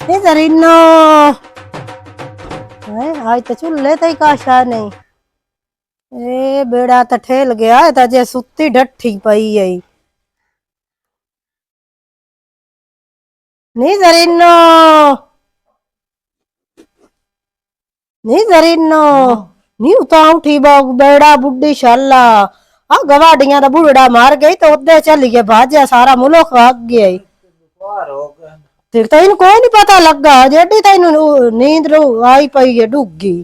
इधर इन्नो है आज तो चूल्हे ते काशा नहीं। ए बेड़ा तो ठेल गया है जे सुत्ती डठी पई है। नी जरीनो नी जरीनो नी उता उठी बेड़ा बुढ़ी शाला आ गवाडियां दा बुढ़ड़ा मार गई तो उदे चली गए भाजा सारा मुल्क भाग गया। फिर तो इनको कोई नहीं पता लगा जेडी तेन नींद रू आई पई है डुगी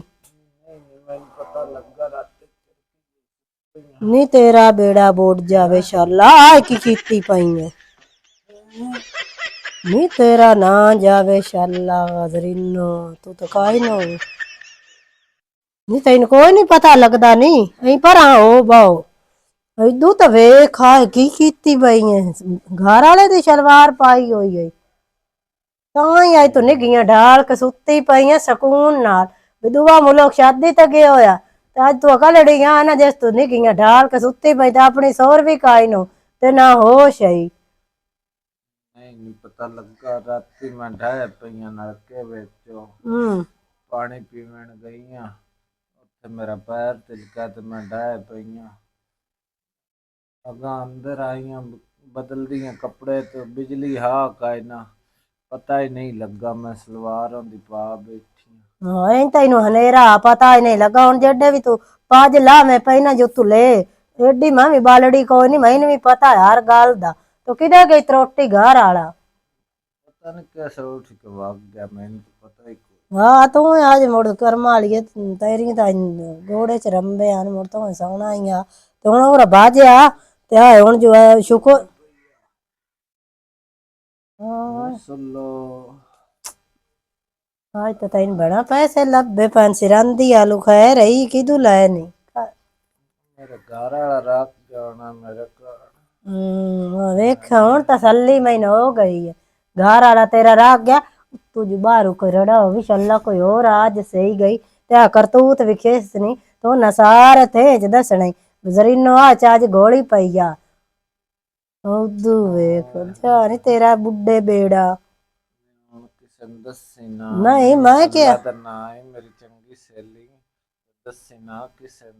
नी तेरा बेड़ा बोट जावे शाला आ की कीती पई है नी तेरा ना जावे शाला गजरीनो तू तो काई नो नी तेन कोई नहीं पता लगदा नी अई पर हो बाओ इदू तो वेख आ की कीती पई है घर वाले दी सलवार पाई हुई है ताई आई तो निगियां ढाल के सुत्ती पई है सकून नाल विधवा मुल्क शादी ते गया होया ते अज तू कलड़ी आ ना जिस तू निगियां ढाल के सुत्ती पई ते अपनी सौर भी काई नो ते ना होश आई नहीं पता लगा राती मैं ढाए पईयां नलके विचों पानी पीवन गईयां उत्थे मेरा पैर तिलका ते मैं ढाए पईयां अगा अंदर आईयां बदल दियां कपड़े तो बिजली हाक आई ना पता ही नहीं लगा मैं सलवार दी पा बैठी तेन हनेरा पता ही नहीं लगा हूं जेडे भी तू पाज ला मैं पहना जो तू ले एडी मैं भी बालड़ी कोई नहीं मैंने भी पता है हर गल दा तो किधर गई त्रोटी घर आला पता नहीं कैसे उठ के भाग गया मैंने तो पता ही हाँ तू आज मुड़ कर्मा वाली तेरी तो घोड़े च रंबे आन मुड़ तो सोना ही आ ते हुण ओरा बाजया ते हाय हुण जो है शुक्र सुन लो आज तो तेन बड़ा पैसे लब्बे पान सिरंदी आलू खैर रही किदू लाए नहीं मेरे घर वाला रात जाना मेरे घर वेख हुण तसल्ली मैंने हो गई है घर वाला तेरा राग गया तुझ बारू कोई रड़ा हो भी शल्ला कोई और आज सही गई ते करतूत विखेस नहीं तो नसार थे ज दसने जरीनो आज आज घोड़ी पई जा उदू वेख जानी तेरा बुड्ढे बेड़ा नहीं मैं क्या मेरी चंगी सहेली दसी ना किसे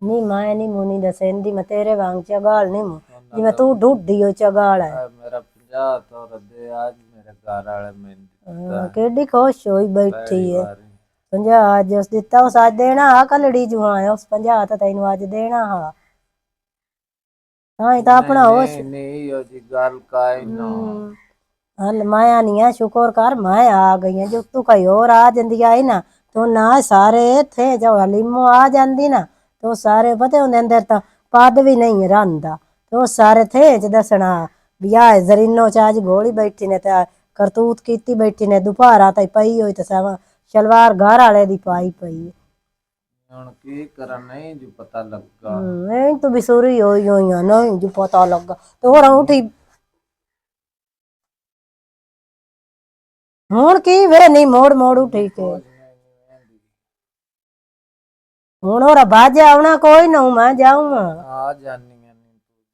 नहीं मैं नहीं मुनी दसेंदी मैं तेरे वांग चगाल नहीं मु जिवें तू ढूढी हो चगाल है मेरा 50 तो रदे आज मेरे घर वाले में केडी खुश होई बैठी है 50 आज उस दिता उस आज देना हा कलड़ी जुआ है उस 50 तो तेन आज देना हा हाँ तो अपना होश नहीं हो जी गल काई ना हल माया नहीं है शुक्र कर माया आ गई है जो तू कहीं और आ जाती आई ना तो ना सारे थे जो हलीमो आ जाती ना तो सारे पता होंगे अंदर तो पद भी नहीं रहा तो सारे थे च दसना भी आ जरीनो च अज घोड़ी बैठी ने तो करतूत की बैठी ने दुपहरा तई पई हुई तो शलवार घर वाले दी पाई पई ਹੁਣ ਕੀ ਕਰਾਂ ਨਹੀਂ ਜੋ ਪਤਾ ਲੱਗਾ नहीं तू भी सुरी होई नहीं जो पता लगा तो और उठी हुण की वे नहीं मोड़ मोड़ उठी के हुण ओरा बाजा आउणा कोई ना मैं जाऊंगा आ जानी है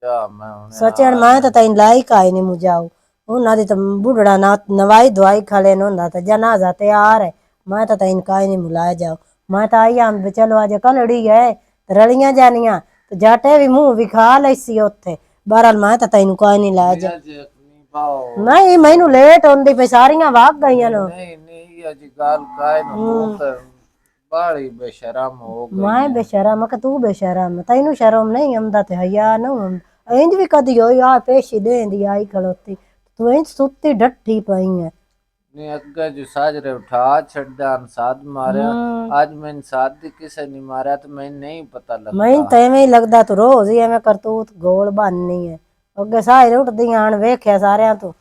जा मैं सचन मैं तो तेन लाइक आई नहीं मुझाऊ उन्हां दी तो बुढ़ड़ा ना नवाई दवाई खले न तो जनाजा तैयार है मैं तो तेन काई नहीं मुलाए जाओ मैं तो आई आम चलो अज कलड़ी है रलियां जानियां तो जाटे भी मुंह भी खा लैसी उत्थे बहरहाल मैं तो तेन कोई नहीं लाया जा नहीं मैनू लेट होंदी पे सारियां भाग गई नहीं नहीं अज गल काई ना बाली बेशरम हो गई मैं बेशरम कि तू बेशरम तेनू शर्म नहीं आंदा ते हया न इंज भी कदी होई आ पेशी देंदी आई खलोती तू इंज सुत्ती डठी पई है नहीं अगे जो साजरे उठा छड़ा साध मारिया आज मैं साध दी किसे नहीं मारिया तो मैं नहीं पता लगा मैं तो एवें ही लगदा तू रोज ही एवें करतूत गोल बननी है अगे सारे उठदी आन वेख्या सारियां तू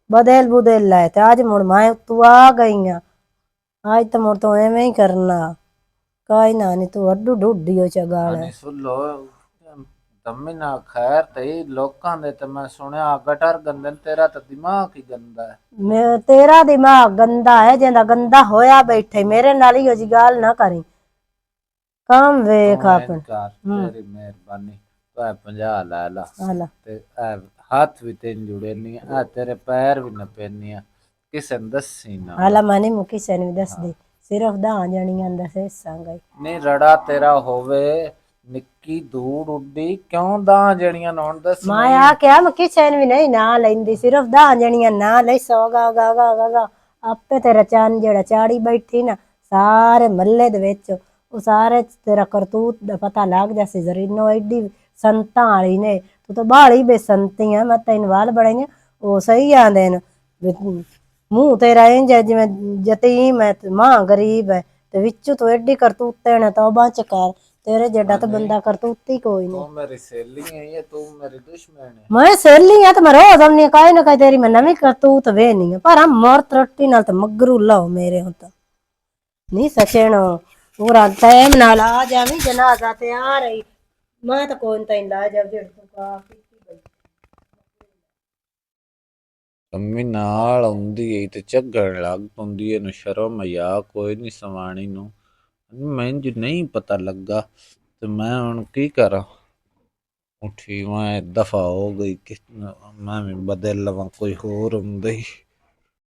बदेल बुदेल लाए ते आज मुड़ मैं तू आ गई आज तो मुड़ तो एवें ही करना काई ना नहीं तू अड्डू ढूढी हो चगाल सुन लो तम्मी ना खैर तई लोकां दे ते मैं सुनिया गटर गंदे तेरा तो दिमाग ही गंदा है तेरा दिमाग गंदा है जेंदा गंदा होया बैठे मेरे नाल ही जी गाल ना करी काम वेख अपन तेरी मेहरबानी तो 50 ला ला ते हाथ भी तेन जुड़े नहीं आ तेरे पैर भी न पेनी ਕਿਸੇ ਨੂੰ ਦੱਸੀ ਨਾ ਹਾਲਾ ਮਾਨੇ ਮੁਕੀ ਸੈਨ ਵੀ ਦੱਸ ਦੇ ਸਿਰਫ 10 ਜਣੀਆਂ ਦਾ ਹਿੱਸਾਂਗਾ ਨਹੀਂ ਰੜਾ ਤੇਰਾ ਹੋਵੇ ਨਿੱਕੀ ਧੂੜ ਉੱਡੀ ਕਿਉਂ ਦਾ ਜਣੀਆਂ ਨੂੰ ਹੁਣ ਦੱਸ ਮੈਂ ਆ ਕਿਹਾ ਮੁਕੀ ਸੈਨ ਵੀ ਨਹੀਂ ਨਾ ਲੈਂਦੀ ਸਿਰਫ 10 ਜਣੀਆਂ ਨਾ ਲੈ ਸੋਗਾ ਗਾ ਗਾ ਗਾ ਗਾ ਆਪੇ ਤੇਰਾ ਚੰਨ ਜਿਹੜਾ ਚਾੜੀ ਬੈਠੀ ਨਾ ਸਾਰੇ ਮੱਲੇ ਦੇ ਵਿੱਚ ਉਹ ਸਾਰੇ ਤੇਰਾ ਕਰਤੂਤ ਦਾ ਪਤਾ ਲੱਗ ਜਾਸੀ ਜ਼ਰੀਨੋ ਐਡੀ ਸੰਤਾਂ ਵਾਲੀ ਨੇ ਤੂੰ ਤਾਂ ਬਾਹਲੀ ਬੇਸੰਤੀ ਆ ਮੈਂ ਤੈਨੂੰ ਵਾਲ ਬਣਾਈਆਂ ਉਹ ਸਹੀ ਆਂਦੇ ਨੇ ਮੂੰਹ ਤੇਰਾ ਇੰਜ ਜਿਵੇਂ ਯਤੀਮ ਹੈ ਮਾਂ ਗਰੀਬ ਹੈ ਤੇ ਵਿੱਚੋਂ ਤੂੰ ਐਡੀ ਕਰਤੂਤੇ ਨੇ ਤੌਬਾ ਚ ਕਰ ਤੇਰੇ ਜਿਹੜਾ ਤਾਂ ਬੰਦਾ ਕਰਤੂਤੀ ਕੋਈ ਨਹੀਂ ਤੂੰ ਮੇਰੀ ਸਹੇਲੀ ਹੈ ਇਹ ਤੂੰ ਮੇਰੀ ਦੁਸ਼ਮਣ ਹੈ ਮੈਂ ਸਹੇਲੀ ਆ ਤੇ ਮੈਂ ਰੋਜ਼ ਆਉਣੀ ਕਾਇ ਨਾ ਕਾਇ ਤੇਰੀ ਮੈਂ ਨਵੀਂ ਕਰਤੂਤ ਵੇਹਨੀ ਆ ਪਰ ਆ ਮਰ ਤਰੱਟੀ ਨਾਲ ਤੇ ਮਗਰੂ ਲਾਓ ਮੇਰੇ ਹੁਣ ਤਾਂ ਨਹੀਂ ਸਚਣ ਪੂਰਾ ਟਾਈਮ ਨਾਲ ਆ ਜਾਵੀਂ ਜਨਾਜ਼ਾ ਤੇ ਆ ਰਹੀ ਮੈਂ ਤਾਂ ਕੋਈ ਤਾਂ ਲਾ ਜਾ ਜਿਹੜਾ ਤੂੰ ਕਾ ਅੰਮੀ ਨਾਲ ਆਉਂਦੀ ਏ ਤੇ ਝੱਗਣ ਲੱਗ ਪਉਂਦੀ ਇਹਨੂੰ ਸ਼ਰਮ ਆ ਕੋਈ ਨਹੀਂ ਸਵਾਣੀ ਨੂੰ ਮੈਨੂੰ ਨਹੀਂ ਪਤਾ ਲੱਗਾ ਤੇ ਮੈਂ ਹੁਣ ਕੀ ਕਰਾਂ ਉੱਠੀ ਮੈਂ ਦਫਾ ਹੋ ਗਈ ਕਿ ਮੈਂ ਵੀ ਬਦਲ ਲਵਾਂ ਕੋਈ ਹੋਰ ਹੁੰਦਾ ਹੀ